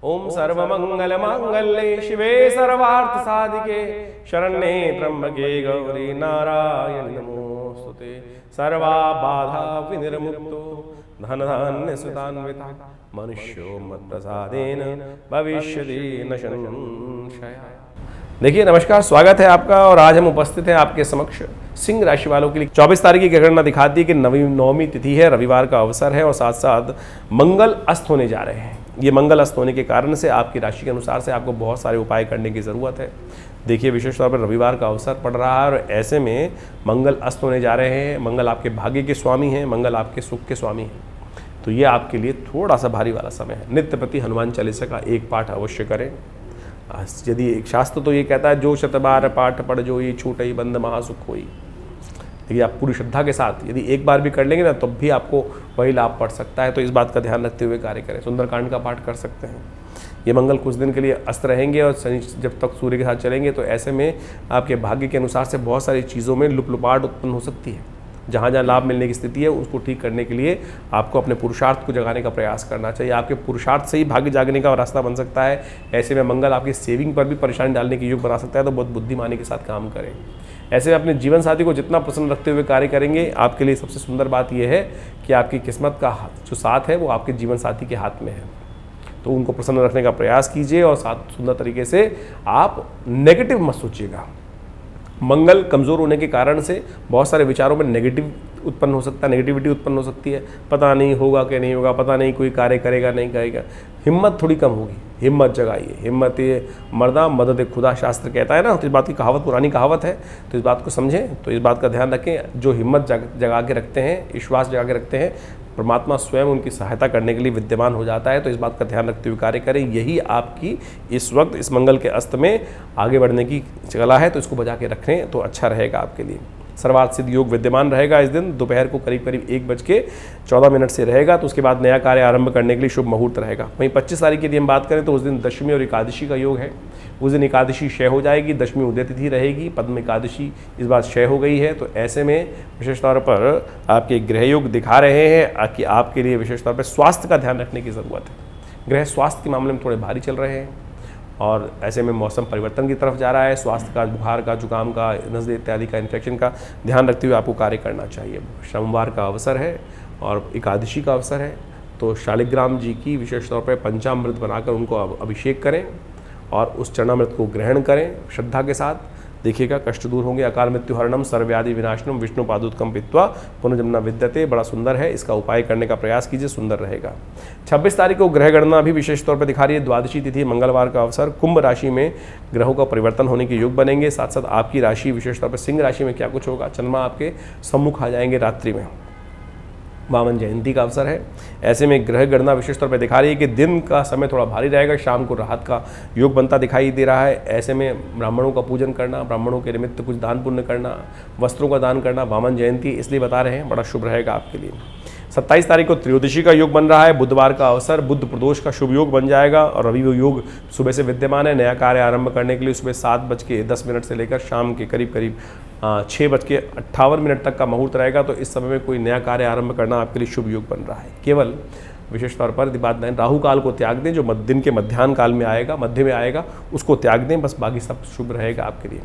ओम सर्वमंगल मांगल्ये शिवे सर्वार्थ साधिके शरण्ये त्र्यंबके गौरी नारायणी नमोस्तुते। सर्वा बाधा विनिर्मुक्तो धन धान्य सुतान्विता मनुष्यो मत प्रसादेन भविष्यति न संशयः। देखिए नमस्कार, स्वागत है आपका। और आज हम उपस्थित हैं आपके समक्ष सिंह राशि वालों के लिए 24 तारीख की गणना दिखाती है कि नवमी तिथि है, रविवार का अवसर है और साथ साथ मंगल अस्त होने जा रहे हैं। ये मंगल अस्त होने के कारण से आपकी राशि के अनुसार से आपको बहुत सारे उपाय करने की ज़रूरत है। देखिए विशेष तौर पर रविवार का अवसर पड़ रहा है और ऐसे में मंगल अस्त होने जा रहे हैं। मंगल आपके भाग्य के स्वामी हैं, मंगल आपके सुख के स्वामी हैं, तो ये आपके लिए थोड़ा सा भारी वाला समय है। नित्य प्रति हनुमान चालीसा का एक पाठ अवश्य करें। यदि एक शास्त्र तो ये कहता है जो शतबार पाठ पढ़ जो ये छूटई बंद महासुख होई। देखिए आप पूरी श्रद्धा के साथ यदि एक बार भी कर लेंगे ना, तब भी आपको वही लाभ पड़ सकता है। तो इस बात का ध्यान रखते हुए कार्य करें। सुंदरकांड का पाठ कर सकते हैं। ये मंगल कुछ दिन के लिए अस्त रहेंगे और शनि जब तक सूर्य के साथ चलेंगे, तो ऐसे में आपके भाग्य के अनुसार से बहुत सारी चीज़ों में लुपलुपाहट उत्पन्न हो सकती है। जहाँ जहाँ लाभ मिलने की स्थिति है उसको ठीक करने के लिए आपको अपने पुरुषार्थ को जगाने का प्रयास करना चाहिए। आपके पुरुषार्थ से ही भाग्य जागने का रास्ता बन सकता है। ऐसे में मंगल आपकी सेविंग पर भी परेशानी डालने की योग बना सकता है, तो बहुत बुद्धिमानी के साथ काम करें। ऐसे में अपने जीवन साथी को जितना प्रसन्न रखते हुए कार्य करेंगे, आपके लिए सबसे सुंदर बात यह है कि आपकी किस्मत का जो साथ है वो आपके जीवन साथी के हाथ में है। तो उनको प्रसन्न रखने का प्रयास कीजिए और साथ सुंदर तरीके से आप नेगेटिव मत सोचिएगा। मंगल कमज़ोर होने के कारण से बहुत सारे विचारों में नेगेटिव उत्पन्न हो सकता है, नेगेटिविटी उत्पन्न हो सकती है। पता नहीं होगा कि नहीं होगा, पता नहीं कोई कार्य करेगा नहीं करेगा, हिम्मत थोड़ी कम होगी। हिम्मत जगाइए। हिम्मत ये मर्दा मदद खुदा शास्त्र कहता है ना, तो इस बात की कहावत पुरानी कहावत है, तो इस बात को समझें। तो इस बात का ध्यान रखें। जो हिम्मत जगा के रखते हैं, विश्वास जगा के रखते हैं, परमात्मा स्वयं उनकी सहायता करने के लिए विद्यमान हो जाता है। तो इस बात का ध्यान रखते हुए कार्य करें। यही आपकी इस वक्त इस मंगल के अस्त में आगे बढ़ने की कला है, तो इसको बजा के रखें तो अच्छा रहेगा आपके लिए। सर्वार्थ सिद्ध योग विद्यमान रहेगा इस दिन। दोपहर को करीब करीब 1:14 से रहेगा, तो उसके बाद नया कार्य आरंभ करने के लिए शुभ मुहूर्त रहेगा। वहीं 25 तारीख की यदि हम बात करें तो उस दिन दशमी और एकादशी का योग है। उस दिन एकादशी क्षय हो जाएगी, दशमी उदय तिथि रहेगी, पद्म एकादशी इस बार क्षय हो गई है। तो ऐसे में विशेष तौर पर आपके ग्रह योग दिखा रहे हैं कि आपके लिए विशेष तौर पर स्वास्थ्य का ध्यान रखने की ज़रूरत है। ग्रह स्वास्थ्य के मामले में थोड़े भारी चल रहे हैं और ऐसे में मौसम परिवर्तन की तरफ जा रहा है। स्वास्थ्य का, बुखार का, जुकाम का, नज़ले इत्यादि का, इन्फेक्शन का ध्यान रखते हुए आपको कार्य करना चाहिए। सोमवार का अवसर है और एकादशी का अवसर है, तो शालिग्राम जी की विशेष तौर पर पंचामृत बनाकर उनको अभिषेक करें और उस चरणामृत को ग्रहण करें श्रद्धा के साथ। देखिएगा कष्ट दूर होंगे। अकाल मृत्यु हरणम सर्वव्याधि विनाशनम विष्णु पादुकम पीत्वा पुनर्जन्म विद्यते। बड़ा सुंदर है, इसका उपाय करने का प्रयास कीजिए, सुंदर रहेगा। 26 तारीख को ग्रह गणना भी विशेष तौर पर दिखा रही है। द्वादशी तिथि मंगलवार का अवसर। कुंभ राशि में ग्रहों का परिवर्तन होने के योग बनेंगे। साथ साथ आपकी राशि विशेष तौर पर सिंह राशि में क्या कुछ होगा, चंद्रमा आपके सम्मुख आ जाएंगे रात्रि में। वामन जयंती का अवसर है। ऐसे में ग्रह गणना विशेष तौर पर दिखा रही है कि दिन का समय थोड़ा भारी रहेगा, शाम को राहत का योग बनता दिखाई दे रहा है। ऐसे में ब्राह्मणों का पूजन करना, ब्राह्मणों के निमित्त कुछ दान पुण्य करना, वस्त्रों का दान करना, वामन जयंती इसलिए बता रहे हैं, बड़ा शुभ रहेगा आपके लिए। 27 तारीख को त्रयोदशी का योग बन रहा है, बुधवार का अवसर। बुध प्रदोष का शुभ योग बन जाएगा और रवि योग सुबह से विद्यमान है। नया कार्य आरंभ करने के लिए सुबह 7:10 से लेकर शाम के करीब 6:58 तक का मुहूर्त रहेगा। तो इस समय में कोई नया कार्य आरंभ करना आपके लिए शुभ योग बन रहा है। केवल विशेष तौर पर बात नहीं, राहु काल को त्याग दें, जो दिन के मध्याह्न काल में आएगा, मध्य में आएगा, उसको त्याग दें, बस बाकी सब शुभ रहेगा आपके लिए।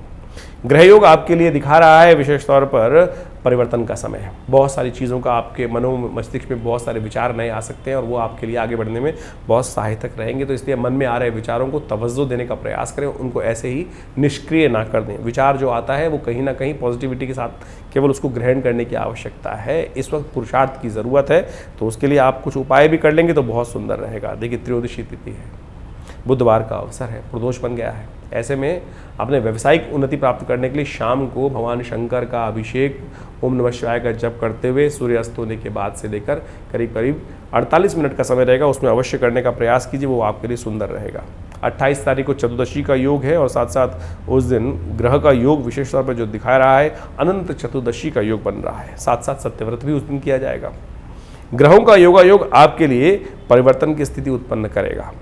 ग्रह योग आपके लिए दिखा रहा है विशेष तौर पर परिवर्तन का समय है। बहुत सारी चीज़ों का आपके मनो मस्तिष्क में बहुत सारे विचार नए आ सकते हैं और वो आपके लिए आगे बढ़ने में बहुत सहायक रहेंगे। तो इसलिए मन में आ रहे विचारों को तवज्जो देने का प्रयास करें, उनको ऐसे ही निष्क्रिय ना कर दें। विचार जो आता है वो कहीं ना कहीं पॉजिटिविटी के साथ केवल उसको ग्रहण करने की आवश्यकता है। इस वक्त पुरुषार्थ की ज़रूरत है, तो उसके लिए आप कुछ उपाय भी कर लेंगे तो बहुत सुंदर रहेगा। देखिए त्रयोदशी तिथि है, बुधवार का अवसर है, प्रदोष बन गया है। ऐसे में अपने व्यवसायिक उन्नति प्राप्त करने के लिए शाम को भगवान शंकर का अभिषेक ओम नमः शिवाय का जप करते हुए सूर्यास्त होने के बाद से लेकर करीब करीब 48 मिनट का समय रहेगा, उसमें अवश्य करने का प्रयास कीजिए, वो आपके लिए सुंदर रहेगा। 28 तारीख को चतुर्दशी का योग है और साथ साथ उस दिन ग्रह का योग विशेष तौर पर जो दिखा रहा है अनंत चतुर्दशी का योग बन रहा है। साथ साथ सत्यव्रत भी उस दिन किया जाएगा। ग्रहों का योगायोग आपके लिए परिवर्तन की स्थिति उत्पन्न करेगा।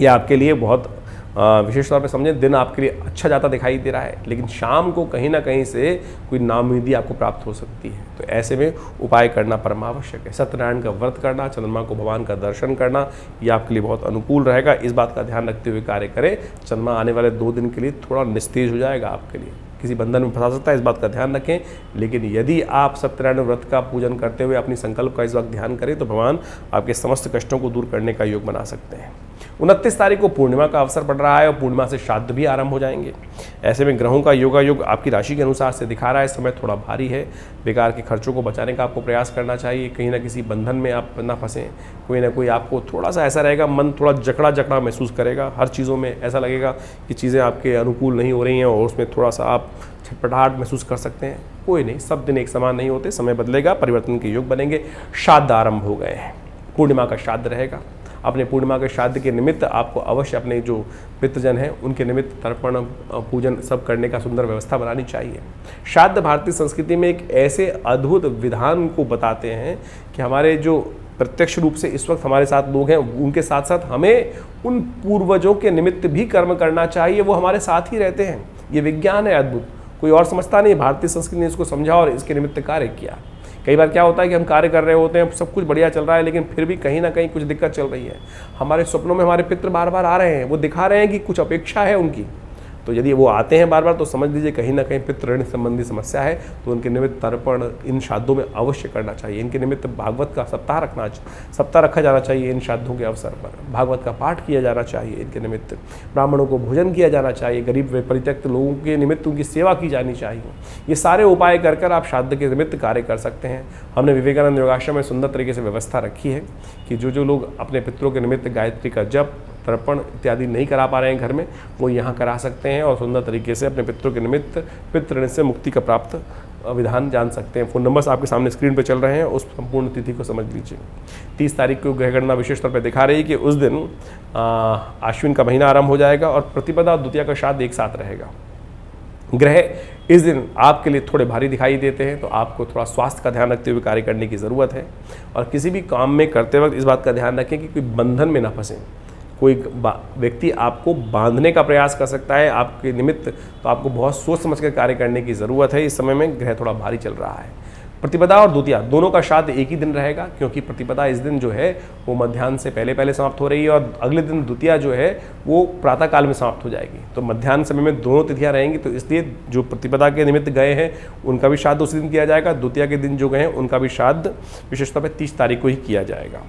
यह आपके लिए बहुत विशेष तौर पे समझें दिन आपके लिए अच्छा जाता दिखाई दे रहा है, लेकिन शाम को कहीं ना कहीं से कोई नाउम्मीदी आपको प्राप्त हो सकती है। तो ऐसे में उपाय करना परमावश्यक है। सत्यनारायण का व्रत करना, चंद्रमा को भगवान का दर्शन करना, ये आपके लिए बहुत अनुकूल रहेगा। इस बात का ध्यान रखते हुए कार्य करें। चंद्रमा आने वाले 2 दिन के लिए थोड़ा निस्तेज हो जाएगा, आपके लिए किसी बंधन में फंसा सकता है, इस बात का ध्यान रखें। लेकिन यदि आप सत्यनारायण व्रत का पूजन करते हुए अपनी संकल्प का इस वक्त ध्यान करें तो भगवान आपके समस्त कष्टों को दूर करने का योग बना सकते हैं। 29 तारीख को पूर्णिमा का अवसर पड़ रहा है और पूर्णिमा से श्राद्ध भी आरंभ हो जाएंगे। ऐसे में ग्रहों का योगा योग आपकी राशि के अनुसार से दिखा रहा है। समय थोड़ा भारी है, बेकार के खर्चों को बचाने का आपको प्रयास करना चाहिए। कहीं ना किसी बंधन में आप ना फंसें। कोई ना कोई आपको थोड़ा सा ऐसा रहेगा, मन थोड़ा जकड़ा जकड़ा महसूस करेगा। हर चीज़ों में ऐसा लगेगा कि चीज़ें आपके अनुकूल नहीं हो रही हैं और उसमें थोड़ा सा आप छटपटाहट महसूस कर सकते हैं। कोई नहीं, सब दिन एक समान नहीं होते, समय बदलेगा, परिवर्तन के योग बनेंगे। श्राद्ध आरंभ हो गए हैं, पूर्णिमा का श्राद्ध रहेगा। अपने पूर्णिमा के श्राद्ध के निमित्त आपको अवश्य अपने जो पितृजन हैं उनके निमित्त तर्पण पूजन सब करने का सुंदर व्यवस्था बनानी चाहिए। श्राद्ध भारतीय संस्कृति में एक ऐसे अद्भुत विधान को बताते हैं कि हमारे जो प्रत्यक्ष रूप से इस वक्त हमारे साथ लोग हैं उनके साथ साथ हमें उन पूर्वजों के निमित्त भी कर्म करना चाहिए। वो हमारे साथ ही रहते हैं। ये विज्ञान है अद्भुत, कोई और समझता नहीं। भारतीय संस्कृति ने इसको समझा और इसके निमित्त कार्य किया। कई बार क्या होता है कि हम कार्य कर रहे होते हैं, सब कुछ बढ़िया चल रहा है, लेकिन फिर भी कहीं ना कहीं कुछ दिक्कत चल रही है। हमारे सपनों में हमारे पितृ बार बार आ रहे हैं, वो दिखा रहे हैं कि कुछ अपेक्षा है उनकी। तो यदि वो आते हैं बार बार तो समझ लीजिए कहीं ना कहीं पितृ ऋण संबंधी समस्या है। तो उनके निमित्त तर्पण इन श्राद्धों में अवश्य करना चाहिए। इनके निमित्त भागवत का सप्ताह रखा जाना चाहिए। इन श्राद्धों के अवसर पर भागवत का पाठ किया जाना चाहिए। इनके निमित्त ब्राह्मणों को भोजन किया जाना चाहिए। गरीब व परित्यक्त लोगों के निमित्त उनकी सेवा की जानी चाहिए। ये सारे उपाय कर कर आप श्राद्ध के निमित्त कार्य कर सकते हैं। हमने विवेकानंद योगाश्रम में सुंदर तरीके से व्यवस्था रखी है कि जो लोग अपने पितरों के निमित्त गायत्री का जप, तर्पण इत्यादि नहीं करा पा रहे हैं घर में, वो यहाँ करा सकते हैं और सुंदर तरीके से अपने पितरों के निमित्त पितृ ऋण से मुक्ति का प्राप्त विधान जान सकते हैं। फ़ोन नंबर्स आपके सामने स्क्रीन पर चल रहे हैं, उस संपूर्ण तिथि को समझ लीजिए। 30 तारीख को ग्रह गणना विशेष तौर पर दिखा रही है कि उस दिन आश्विन का महीना आरंभ हो जाएगा और प्रतिपदा और द्वितीया का श्राद्ध एक साथ रहेगा। ग्रह इस दिन आपके लिए थोड़े भारी दिखाई देते हैं, तो आपको थोड़ा स्वास्थ्य का ध्यान रखते हुए कार्य करने की ज़रूरत है। और किसी भी काम में करते वक्त इस बात का ध्यान रखें कि कोई बंधन में ना फंसें। कोई व्यक्ति आपको बांधने का प्रयास कर सकता है आपके निमित्त, तो आपको बहुत सोच समझ कर कार्य करने की ज़रूरत है। इस समय में ग्रह थोड़ा भारी चल रहा है। प्रतिपदा और द्वितीया दोनों का श्राद्ध एक ही दिन रहेगा, क्योंकि प्रतिपदा इस दिन जो है वो मध्याह्न से पहले समाप्त हो रही है और अगले दिन द्वितीया जो है वो प्रातः काल में समाप्त हो जाएगी। तो मध्याह्न समय में दोनों तिथियां रहेंगी, तो इसलिए जो प्रतिपदा के निमित्त गए हैं उनका भी श्राद्ध उसी दिन किया जाएगा। द्वितीया के दिन जो गए हैं उनका भी श्राद्ध विशेष तौर पर 30 तारीख को ही किया जाएगा।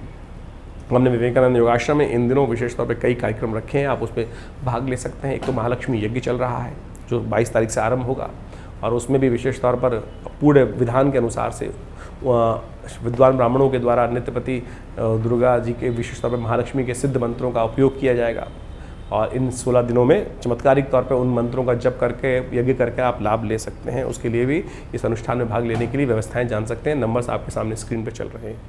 हमने विवेकानंद योगाश्रम में इन दिनों विशेष तौर पे कई कार्यक्रम रखे हैं, आप उसमें भाग ले सकते हैं। एक तो महालक्ष्मी यज्ञ चल रहा है जो 22 तारीख से आरंभ होगा और उसमें भी विशेष तौर पर पूरे विधान के अनुसार से विद्वान ब्राह्मणों के द्वारा नित्यपति दुर्गा जी के विशेष तौर पर महालक्ष्मी के सिद्ध मंत्रों का उपयोग किया जाएगा। और इन 16 दिनों में चमत्कारिक तौर पर उन मंत्रों का जप करके यज्ञ करके आप लाभ ले सकते हैं। उसके लिए भी इस अनुष्ठान में भाग लेने के लिए व्यवस्थाएं जान सकते हैं। नंबर्स आपके सामने स्क्रीन पर चल रहे हैं।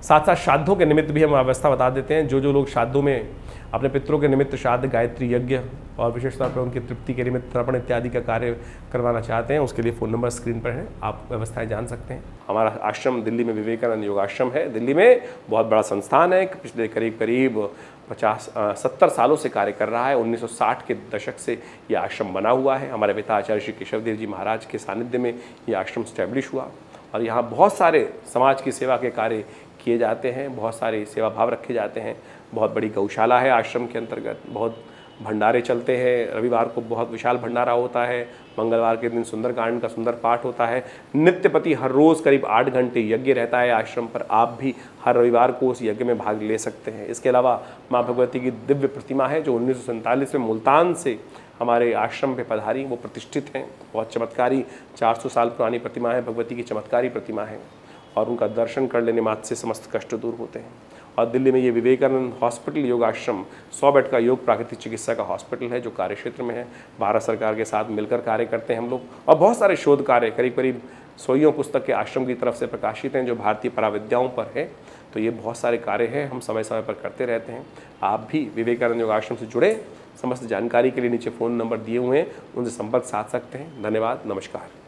साथ साथ श्राद्धों के निमित्त भी हम व्यवस्था बता देते हैं। जो लोग श्राद्धों में अपने पितरों के निमित्त श्राद्ध, गायत्री यज्ञ और विशेष तौर पर उनकी तृप्ति के निमित्त तर्पण इत्यादि का कार्य करवाना चाहते हैं, उसके लिए फ़ोन नंबर स्क्रीन पर है, आप व्यवस्थाएं जान सकते हैं। हमारा आश्रम दिल्ली में विवेकानंद योगाश्रम है। दिल्ली में बहुत बड़ा संस्थान है, पिछले करीब 70 सालों से कार्य कर रहा है। 1960 के दशक से ये आश्रम बना हुआ है। हमारे पिता आचार्य श्री केशव देव जी महाराज के सानिध्य में ये आश्रम स्टैब्लिश हुआ और यहाँ बहुत सारे समाज की सेवा के कार्य किए जाते हैं, बहुत सारे सेवा भाव रखे जाते हैं। बहुत बड़ी गौशाला है आश्रम के अंतर्गत, बहुत भंडारे चलते हैं। रविवार को बहुत विशाल भंडारा होता है, मंगलवार के दिन सुंदरकांड का सुंदर पाठ होता है। नित्यपति हर रोज़ करीब 8 घंटे यज्ञ रहता है आश्रम पर। आप भी हर रविवार को उस यज्ञ में भाग ले सकते हैं। इसके अलावा माँ भगवती की दिव्य प्रतिमा है जो 1947 में मुल्तान से हमारे आश्रम पे पधारी, वो प्रतिष्ठित हैं। बहुत चमत्कारी 400 साल पुरानी प्रतिमा है, भगवती की चमत्कारी प्रतिमा है और उनका दर्शन कर लेने मात्र से समस्त कष्ट दूर होते हैं। और दिल्ली में ये विवेकानंद हॉस्पिटल योगाश्रम 100 बेड का योग प्राकृतिक चिकित्सा का हॉस्पिटल है जो कार्य क्षेत्र में है। भारत सरकार के साथ मिलकर कार्य करते हैं हम लोग और बहुत सारे शोध कार्य करीब 100 पुस्तक के आश्रम की तरफ से प्रकाशित हैं जो भारतीय पराविद्याओं पर है। तो ये बहुत सारे कार्य हैं, हम समय समय पर करते रहते हैं। आप भी विवेकानंद योगाश्रम से जुड़े, समस्त जानकारी के लिए नीचे फ़ोन नंबर दिए हुए हैं, उनसे संपर्क साध सकते हैं। धन्यवाद, नमस्कार।